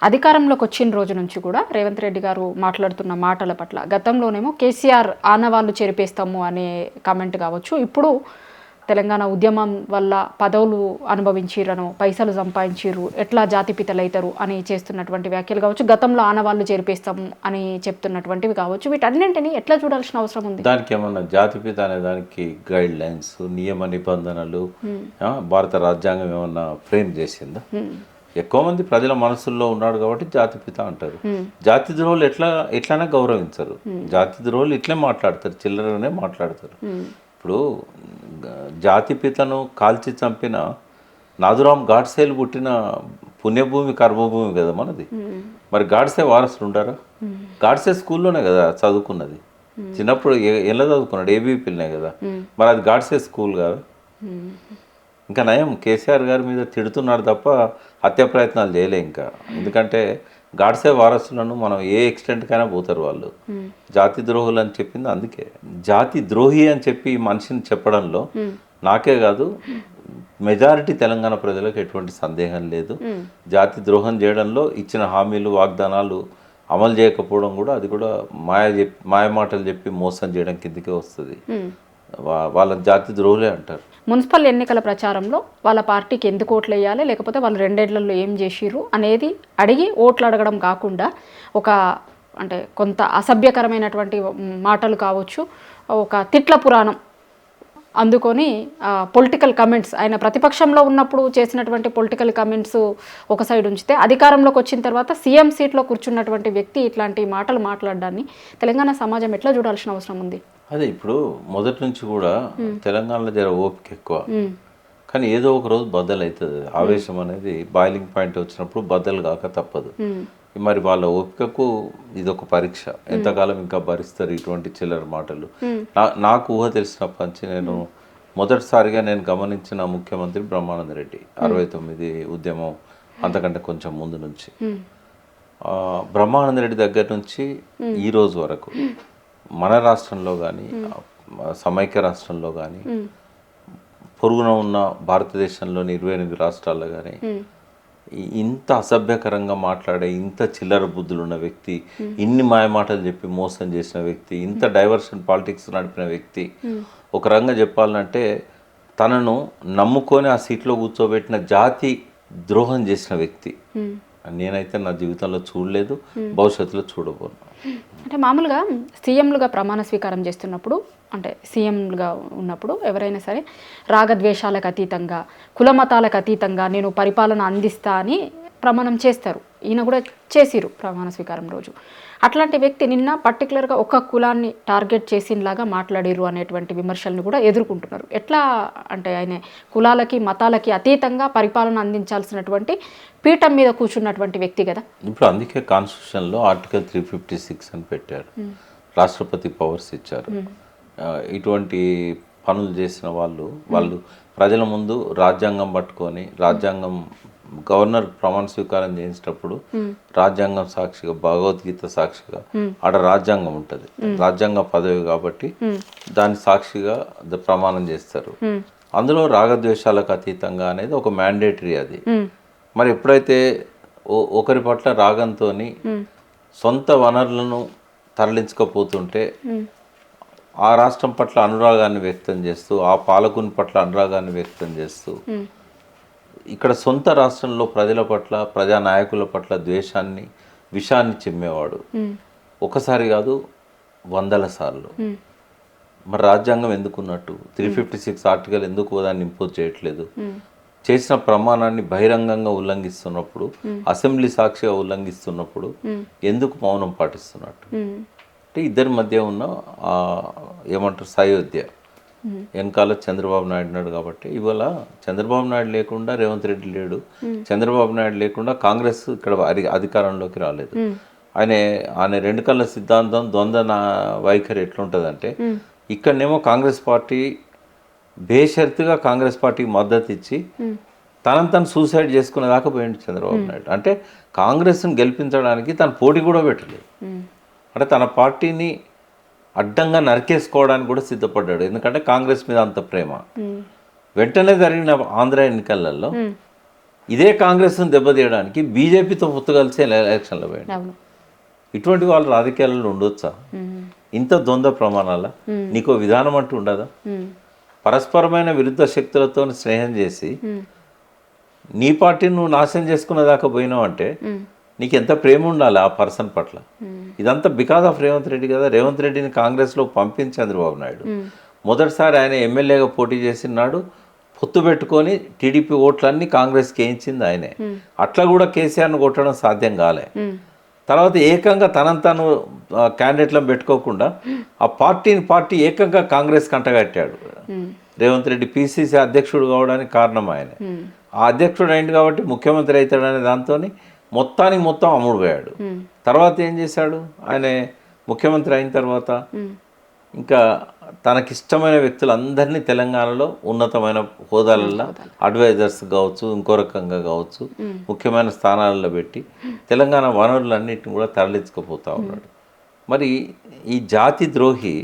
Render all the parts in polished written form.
అధికారంలోకి వచ్చిన రోజు నుంచి కూడా రేవంత్ రెడ్డి గారు మాట్లాడుతున్న మాటల పట్ల గతంలోనేమో కేసీఆర్ ఆనవాళ్ళు చెరిపేస్తాము అనే కామెంట్ కావచ్చు, ఇప్పుడు తెలంగాణ ఉద్యమం వల్ల పదవులు అనుభవించిరను, పైసలు సంపాదించిరు, ఎట్లా జాతిపితలైతారు అని చేస్తున్నటువంటి వ్యాఖ్యలు కావచ్చు, గతంలో ఆనవాళ్ళు చెరిపేస్తాము అని చెప్తున్నటువంటివి కావచ్చు, వీటన్నింటినీ ఎట్లా చూడాల్సిన అవసరం ఉంది? దానికి ఏమన్నా జాతిపిత అనే దానికి గైడ్ లైన్స్, నియమ నిబంధనలు భారత రాజ్యాంగం ఏమన్నా ఫ్రేమ్ చేసిందా? ఎక్కువ మంది ప్రజల మనసుల్లో ఉన్నాడు కాబట్టి జాతిపిత అంటారు. జాతి ద్రోహులు ఎట్లనే గౌరవించరు. జాతి ద్రోహులు ఇట్లే మాట్లాడతారు, చిల్లరనే మాట్లాడతారు. ఇప్పుడు జాతిపితను కాల్చి చంపిన నాథురామ్ గాడ్సేలు పుట్టిన పుణ్యభూమి కర్మభూమి కదా మనది. మరి గాడ్సే వారసులు ఉండారా? గాడ్సే స్కూల్లోనే కదా చదువుకున్నది. చిన్నప్పుడు ఎలా చదువుకున్నాడు? ఏబీపీలనే కదా. మరి అది గాడ్సే స్కూల్ కదా. ఇంకా నయం కేసీఆర్ గారి మీద తిడుతున్నాడు తప్ప హత్య ప్రయత్నాలు చేయలే ఇంకా. ఎందుకంటే గాడ్సే వారసులను మనం ఏ ఎక్స్టెంట్కైనా పోతారు వాళ్ళు. జాతి ద్రోహులు అని చెప్పింది అందుకే. జాతి ద్రోహి అని చెప్పి మనిషిని చెప్పడంలో నాకే కాదు మెజారిటీ తెలంగాణ ప్రజలకు ఎటువంటి సందేహం లేదు. జాతి ద్రోహం చేయడంలో ఇచ్చిన హామీలు వాగ్దానాలు అమలు చేయకపోవడం కూడా అది కూడా మాయ మాటలు చెప్పి మోసం చేయడం కిందకే వస్తుంది. వాళ్ళ జాతి ద్రోహులే అంటారు. మున్సిపల్ ఎన్నికల ప్రచారంలో వాళ్ళ పార్టీకి ఎందుకు ఓట్లు వేయాలి, లేకపోతే వాళ్ళు రెండేళ్లలో ఏం చేసిర్రు అనేది అడిగి ఓట్లు అడగడం కాకుండా ఒక అంటే కొంత అసభ్యకరమైనటువంటి మాటలు కావచ్చు, ఒక తిట్ల పురాణం అందుకొని పొలిటికల్ కమెంట్స్, ఆయన ప్రతిపక్షంలో ఉన్నప్పుడు చేసినటువంటి పొలిటికల్ కమెంట్స్ ఒక సైడ్ ఉంచితే అధికారంలోకి వచ్చిన తర్వాత సీఎం సీట్లో కూర్చున్నటువంటి వ్యక్తి ఇట్లాంటి మాటలు మాట్లాడడాన్ని తెలంగాణ సమాజం ఎట్లా చూడాల్సిన అవసరం ఉంది? అదే ఇప్పుడు మొదటి నుంచి కూడా తెలంగాణలో జర ఓపిక ఎక్కువ, కానీ ఏదో ఒక రోజు బద్దలు అవుతుంది. ఆవేశం అనేది బాయిలింగ్ పాయింట్ వచ్చినప్పుడు బద్దలు కాక తప్పదు. మరి వాళ్ళ ఓపికకు ఇదొక పరీక్ష. ఎంతకాలం ఇంకా భరిస్తారు ఇటువంటి చిల్లర మాటలు? నాకు ఊహ తెలిసినప్పటి నుంచి నేను మొదటిసారిగా నేను గమనించిన ముఖ్యమంత్రి బ్రహ్మానంద రెడ్డి. 69 ఉద్యమం అంతకంటే కొంచెం ముందు నుంచి బ్రహ్మానంద రెడ్డి దగ్గర నుంచి ఈ రోజు వరకు మన రాష్ట్రంలో కానీ సమైక్య రాష్ట్రంలో కానీ పొరుగున ఉన్న భారతదేశంలోని 28 రాష్ట్రాల్లో కానీ ఇంత అసభ్యకరంగా మాట్లాడే, ఇంత చిల్లర బుద్ధులు ఉన్న వ్యక్తి, ఇన్ని మాయమాటలు చెప్పి మోసం చేసిన వ్యక్తి, ఇంత డైవర్షన్ పాలిటిక్స్ నడిపిన వ్యక్తి, ఒక రంగా చెప్పాలంటే తనను నమ్ముకొని ఆ సీట్లో కూర్చోబెట్టిన జాతి ద్రోహం చేసిన వ్యక్తి నేనైతే నా జీవితంలో చూడలేదు, భవిష్యత్తులో చూడబోను. అంటే మామూలుగా సీఎంలుగా ప్రమాణ స్వీకారం చేస్తున్నప్పుడు, అంటే సీఎంలుగా ఉన్నప్పుడు ఎవరైనా సరే రాగద్వేషాలకు అతీతంగా, కులమతాలకు అతీతంగా నేను పరిపాలన అందిస్తా అని ప్రమాణం చేస్తారు. ఈయన కూడా చేసిరు ప్రమాణ స్వీకారం రోజు. అట్లాంటి వ్యక్తి నిన్న పర్టికులర్గా ఒక కులాన్ని టార్గెట్ చేసినలాగా మాట్లాడిరు అనేటువంటి విమర్శలను కూడా ఎదుర్కొంటున్నారు. ఎట్లా అంటే ఆయన కులాలకి మతాలకి అతీతంగా పరిపాలన అందించాల్సినటువంటి పీఠం మీద కూర్చున్నటువంటి వ్యక్తి కదా. ఇప్పుడు అందుకే కాన్స్టిట్యూషన్లో ఆర్టికల్ 356 అని పెట్టారు. రాష్ట్రపతి పవర్స్ ఇచ్చారు. ఇటువంటి పనులు చేసిన వాళ్ళు ప్రజల ముందు రాజ్యాంగం పట్టుకొని, రాజ్యాంగం గవర్నర్ ప్రమాణ స్వీకారం చేసేటప్పుడు రాజ్యాంగం సాక్షిగా, భగవద్గీత సాక్షిగా, ఆడ రాజ్యాంగం ఉంటుంది, రాజ్యాంగ పదవి కాబట్టి దాని సాక్షిగా ప్రమాణం చేస్తారు. అందులో రాగద్వేషాలకు అతీతంగా అనేది ఒక మ్యాండేటరీ అది. మరి ఎప్పుడైతే ఒకరి పట్ల రాగంతో సొంత వనరులను తరలించకపోతుంటే ఆ రాష్ట్రం పట్ల అనురాగాన్ని వ్యక్తం చేస్తూ, ఆ పాలకుని పట్ల అనురాగాన్ని వ్యక్తం చేస్తూ, ఇక్కడ సొంత రాష్ట్రంలో ప్రజల పట్ల, ప్రజానాయకుల పట్ల ద్వేషాన్ని, విషాన్ని చిమ్మేవాడు. ఒకసారి కాదు 100 సార్లు. మరి రాజ్యాంగం ఎందుకున్నట్టు? 356 ఆర్టికల్ ఎందుకు దాన్ని ఇంపోజ్ చేయట్లేదు? చేసిన ప్రమాణాన్ని బహిరంగంగా ఉల్లంఘిస్తున్నప్పుడు, అసెంబ్లీ సాక్షిగా ఉల్లంఘిస్తున్నప్పుడు ఎందుకు మౌనం పాటిస్తున్నట్టు? అంటే ఇద్దరి మధ్య ఉన్న ఏమంటారు సయోధ్య. వెనకాల చంద్రబాబు నాయుడు ఉన్నాడు కాబట్టి ఇవాళ చంద్రబాబు నాయుడు లేకుండా రేవంత్ రెడ్డి లేడు, చంద్రబాబు నాయుడు లేకుండా కాంగ్రెస్ ఇక్కడ అధికారంలోకి రాలేదు. ఆయన రెండు కళ్ళ సిద్ధాంతం, ద్వంద్వ వైఖరి ఎట్లుంటుందంటే, ఇక్కడనేమో కాంగ్రెస్ పార్టీ బేషరతుగా కాంగ్రెస్ పార్టీకి మద్దతు ఇచ్చి తను సూసైడ్ చేసుకునే దాకా పోయింది చంద్రబాబు నాయుడు. అంటే కాంగ్రెస్ని గెలిపించడానికి తను పోటీ కూడా పెట్టలేదు. అంటే తన పార్టీని అడ్డంగా నరికేసుకోవడానికి కూడా సిద్ధపడ్డాడు. ఎందుకంటే కాంగ్రెస్ మీద అంత ప్రేమ. వెంటనే జరిగిన ఆంధ్ర ఎన్నికలలో ఇదే కాంగ్రెస్ను దెబ్బతీయడానికి బీజేపీతో పొత్తు కలిసి ఎలక్షన్లో పోయాడు. అవును. ఇటువంటి వాళ్ళు రాజకీయాలలో ఉండొచ్చా? ఇంత ద్వంద్వ ప్రమాణాల నీకో విధానం అంటూ ఉండదా? పరస్పరమైన విరుద్ధ శక్తులతో స్నేహం చేసి నీ పార్టీని నువ్వు నాశనం చేసుకునే దాకా పోయినావు అంటే నీకు ఎంత ప్రేమ ఉండాలి ఆ పర్సన్ పట్ల. ఇదంతా బికాస్ ఆఫ్ రేవంత్ రెడ్డి కదా. రేవంత్ రెడ్డిని కాంగ్రెస్లో పంపించి చంద్రబాబు నాయుడు మొదటిసారి ఆయన ఎమ్మెల్యేగా పోటీ చేసినాడు. పొత్తు పెట్టుకొని టీడీపీ ఓట్లన్నీ కాంగ్రెస్కి వేయించింది ఆయనే. అట్లా కూడా కేసీఆర్ను కొట్టడం సాధ్యం కాలే. తర్వాత ఏకంగా తను క్యాండిడేట్లను పెట్టుకోకుండా ఆ పార్టీ ఏకంగా కాంగ్రెస్ కంటగట్టాడు. రేవంత్ రెడ్డి పిసిసి అధ్యక్షుడు కావడానికి కారణం ఆయన. ఆ అధ్యక్షుడు అయింది కాబట్టి ముఖ్యమంత్రి అవుతాడనే దాంతో మొత్తం అమ్ముడు పోయాడు. తర్వాత ఏం చేశాడు ఆయన ముఖ్యమంత్రి అయిన తర్వాత? ఇంకా తనకిష్టమైన వ్యక్తులందరినీ తెలంగాణలో ఉన్నతమైన హోదాలలో అడ్వైజర్స్ కావచ్చు, ఇంకో రకంగా కావచ్చు, ముఖ్యమైన స్థానాలలో పెట్టి తెలంగాణ వనరులన్నింటిని కూడా తరలించుకుపోతా ఉన్నాడు. మరి ఈ జాతి ద్రోహి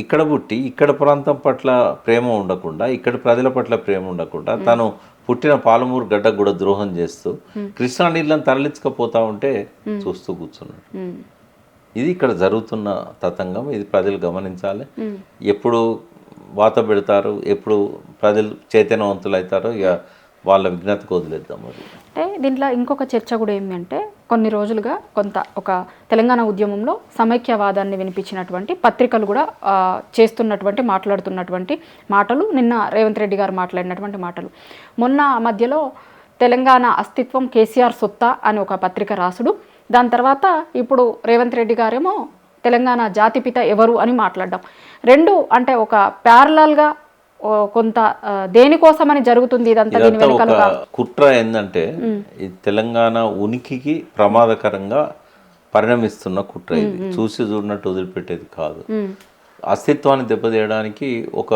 ఇక్కడ పుట్టి ఇక్కడ ప్రాంతం పట్ల ప్రేమ ఉండకుండా, ఇక్కడ ప్రజల పట్ల ప్రేమ ఉండకుండా తను పుట్టిన పాలమూరు గడ్డకు కూడా ద్రోహం చేస్తూ కృష్ణా నీళ్ళని తరలించకపోతా ఉంటే చూస్తూ కూర్చున్నాడు. ఇది ఇక్కడ జరుగుతున్న తతంగం. ఇది ప్రజలు గమనించాలి. ఎప్పుడు వాత పెడతారు, ఎప్పుడు ప్రజలు చైతన్యవంతులు అవుతారో ఇక వాళ్ళ విజ్ఞతకు వదిలేద్దాం. మరి అంటే దీంట్లో ఇంకొక చర్చ కూడా ఏమంటే, కొన్ని రోజులుగా ఒక తెలంగాణ ఉద్యమంలో సమైక్యవాదాన్ని వినిపించినటువంటి పత్రికలు కూడా మాట్లాడుతున్నటువంటి మాటలు, నిన్న రేవంత్ రెడ్డి గారు మాట్లాడినటువంటి మాటలు. మొన్న మధ్యలో తెలంగాణ అస్తిత్వం కేసీఆర్ సొత్తా అని ఒక పత్రిక రాసుడు, దాని తర్వాత ఇప్పుడు రేవంత్ రెడ్డి గారేమో తెలంగాణ జాతిపిత ఎవరు అని మాట్లాడడం. రెండు అంటే ఒక ప్యారలల్గా కొంత దేనికోసమని జరుగుతుంది ఇదంతా? ఒక కుట్ర ఏంటంటే ఈ తెలంగాణ ఉనికికి ప్రమాదకరంగా పరిణమిస్తున్న కుట్ర. ఇది చూసి చూడనట్టు వదిలిపెట్టేది కాదు. అస్తిత్వాన్ని దెబ్బతీయడానికి ఒక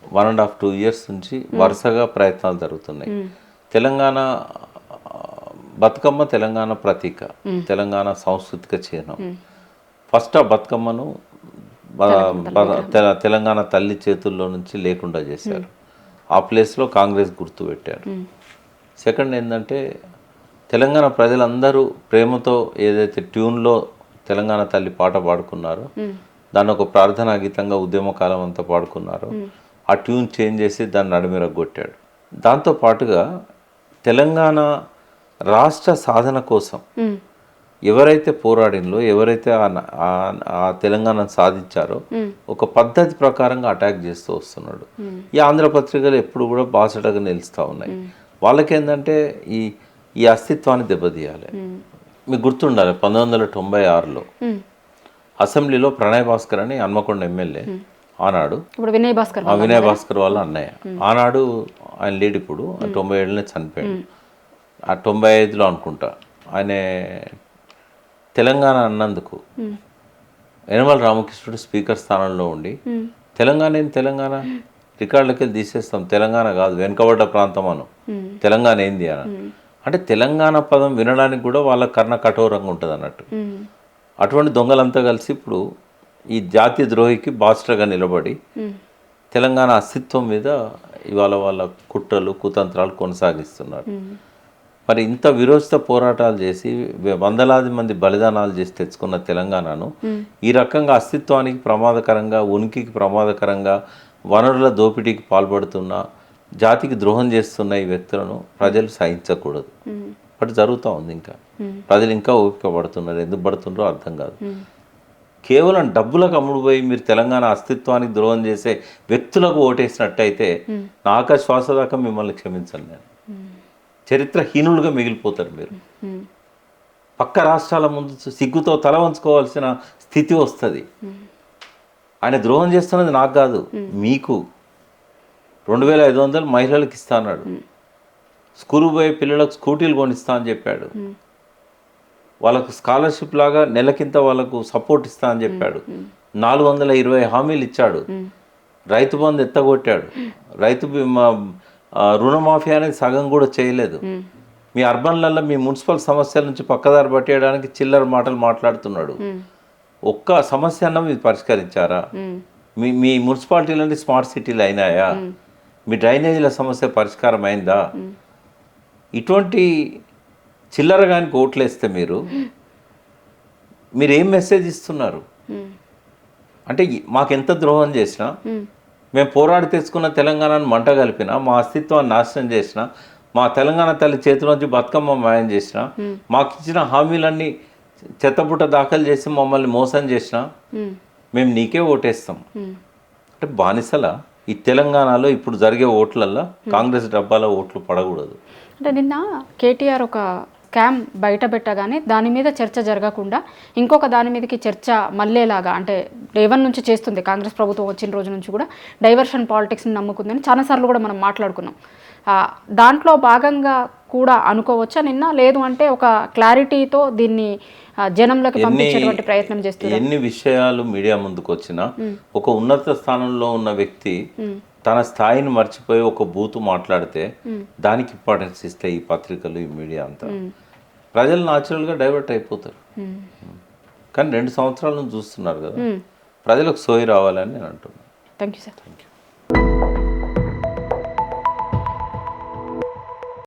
1.5-2 years నుంచి వరుసగా ప్రయత్నాలు జరుగుతున్నాయి. తెలంగాణ బతుకమ్మ తెలంగాణ ప్రతీక, తెలంగాణ సాంస్కృతిక చిహ్నం. ఫస్ట్ ఆ బతుకమ్మను తెలంగాణ తల్లి చేతుల్లో నుంచి లేకుండా చేశారు. ఆ ప్లేస్లో కాంగ్రెస్ గుర్తు పెట్టారు. సెకండ్ ఏంటంటే తెలంగాణ ప్రజలందరూ ప్రేమతో ఏదైతే ట్యూన్లో తెలంగాణ తల్లి పాట పాడుకున్నారో దాన్ని ఒక ప్రార్థనా గీతంగా ఉద్యమ కాలం అంతా పాడుకున్నారో ఆ ట్యూన్ చేంజ్ చేసి దాన్ని నడిమిరగొట్టాడు. దాంతోపాటుగా తెలంగాణ రాష్ట్ర సాధన కోసం ఎవరైతే పోరాడినలో, ఎవరైతే ఆ తెలంగాణను సాధించారో ఒక పద్ధతి ప్రకారంగా అటాక్ చేస్తూ వస్తున్నాడు. ఈ ఆంధ్రపత్రికలు ఎప్పుడు కూడా బాసటగా నిలుస్తూ ఉన్నాయి. వాళ్ళకేంటంటే ఈ అస్తిత్వాన్ని దెబ్బతీయాలి. మీకు గుర్తుండాలి 1996లో అసెంబ్లీలో ప్రణయ్ భాస్కర్ అని హన్మకొండ ఎమ్మెల్యే, ఆనాడు వినయ్ భాస్కర్ వాళ్ళ అన్నయ్య, ఆనాడు ఆయన లేడు, ఇప్పుడు 97లోనే చనిపోయాడు. ఆ 95లో అనుకుంటా ఆయన తెలంగాణ అన్నందుకు యనమల రామకృష్ణుడు స్పీకర్ స్థానంలో ఉండి తెలంగాణ రికార్డులకి వెళ్ళి తీసేస్తాం, తెలంగాణ కాదు వెనుకబడ్డ ప్రాంతం అను, తెలంగాణ ఏంది అని. అంటే తెలంగాణ పదం వినడానికి కూడా వాళ్ళ కర్ణ కఠోరంగా ఉంటుంది అన్నట్టు. అటువంటి దొంగలంతా కలిసి ఇప్పుడు ఈ జాతి ద్రోహికి బాస్టర్గా నిలబడి తెలంగాణ అస్తిత్వం మీద ఇవాళ వాళ్ళ కుట్రలు కుతంత్రాలు కొనసాగిస్తున్నారు. మరి ఇంత విరోచిత పోరాటాలు చేసి వందలాది మంది బలిదానాలు చేసి తెచ్చుకున్న తెలంగాణను ఈ రకంగా అస్తిత్వానికి ప్రమాదకరంగా, ఉనికికి ప్రమాదకరంగా, వనరుల దోపిడీకి పాల్పడుతున్న, జాతికి ద్రోహం చేస్తున్న ఈ వ్యక్తులను ప్రజలు సహించకూడదు. బట్ జరుగుతూ ఉంది. ఇంకా ప్రజలు ఇంకా ఓపిక పడుతున్నారు. ఎందుకు పడుతున్నారో అర్థం కాదు. కేవలం డబ్బులకు అమ్ముడుపోయి మీరు తెలంగాణ అస్తిత్వానికి ద్రోహం చేసే వ్యక్తులకు ఓటేసినట్టయితే నా ఆకాశ శ్వాస దాకా మిమ్మల్ని క్షమించను నేను. చరిత్రహీనులుగా మిగిలిపోతారు మీరు. పక్క రాష్ట్రాల ముందు సిగ్గుతో తల వంచుకోవాల్సిన స్థితి వస్తుంది. ఆయన ద్రోహం చేస్తున్నది నాకు కాదు, మీకు. 2500 మహిళలకు ఇస్తా అన్నాడు. స్కూల్ పోయే పిల్లలకు స్కూటీలు కొనిస్తా అని చెప్పాడు. వాళ్ళకు స్కాలర్షిప్ లాగా నెలకింత వాళ్ళకు సపోర్ట్ ఇస్తా అని చెప్పాడు. 420 హామీలు ఇచ్చాడు. రైతు బంధు ఎత్తగొట్టాడు. రైతు రుణమాఫీ అనేది సగం కూడా చేయలేదు. మీ అర్బన్లలో మీ మున్సిపల్ సమస్యల నుంచి పక్కదారి పట్టేయడానికి చిల్లర మాటలు మాట్లాడుతున్నాడు. ఒక్క సమస్య అన్న మీరు పరిష్కరించారా? మీ మున్సిపాలిటీలన్నీ స్మార్ట్ సిటీలు అయినాయా? మీ డ్రైనేజీల సమస్య పరిష్కారం అయిందా? ఇటువంటి చిల్లరగానికి ఓట్లేస్తే మీరు ఏం మెసేజ్ ఇస్తున్నారు? అంటే మాకెంత ద్రోహం చేసినా, మేము పోరాడి తెచ్చుకున్న తెలంగాణను మంట కలిపినా, మా అస్తిత్వాన్ని నాశనం చేసిన, మా తెలంగాణ తల్లి చేతిలోంచి బతుకమ్మ మాయం చేసిన, మాకు ఇచ్చిన హామీలన్నీ చెత్తపుట్ట దాఖలు చేసి మమ్మల్ని మోసం చేసిన, మేము నీకే ఓటేస్తాం. అంటే బానిసల ఈ తెలంగాణలో ఇప్పుడు జరిగే ఓట్లల్లో కాంగ్రెస్ డబ్బాలో ఓట్లు పడకూడదు. అంటే నిన్న కేటీఆర్ ఒక స్కామ్ బయట పెట్టగానే దాని మీద చర్చ జరగకుండా ఇంకొక దాని మీదకి చర్చ మళ్ళేలాగా, అంటే రేవన్ నుంచి చేస్తుంది కాంగ్రెస్ ప్రభుత్వం వచ్చిన రోజు నుంచి కూడా డైవర్షన్ పాలిటిక్స్ని నమ్ముకుందని చాలాసార్లు కూడా మనం మాట్లాడుకున్నాం. దాంట్లో భాగంగా కూడా అనుకోవచ్చా నిన్న? లేదు అంటే ఒక క్లారిటీతో దీన్ని జనంలోకి పంపించేటువంటి ప్రయత్నం చేస్తున్నారు. ఎన్ని విషయాలు మీడియా ముందుకు వచ్చినా ఒక ఉన్నత స్థానంలో ఉన్న వ్యక్తి తన స్థాయిని మర్చిపోయి ఒక బూతు మాట్లాడితే దానికి ఇంపార్టెన్స్ ఇస్తే ఈ పత్రికలు, ఈ మీడియా అంతా ప్రజలు న్యాచురల్గా డైవర్ట్ అయిపోతారు. కానీ 2 సంవత్సరాల నుంచి చూస్తున్నారు కదా, ప్రజలకు సోయి రావాలని నేను అంటున్నాను. Thank you sir. Thank you.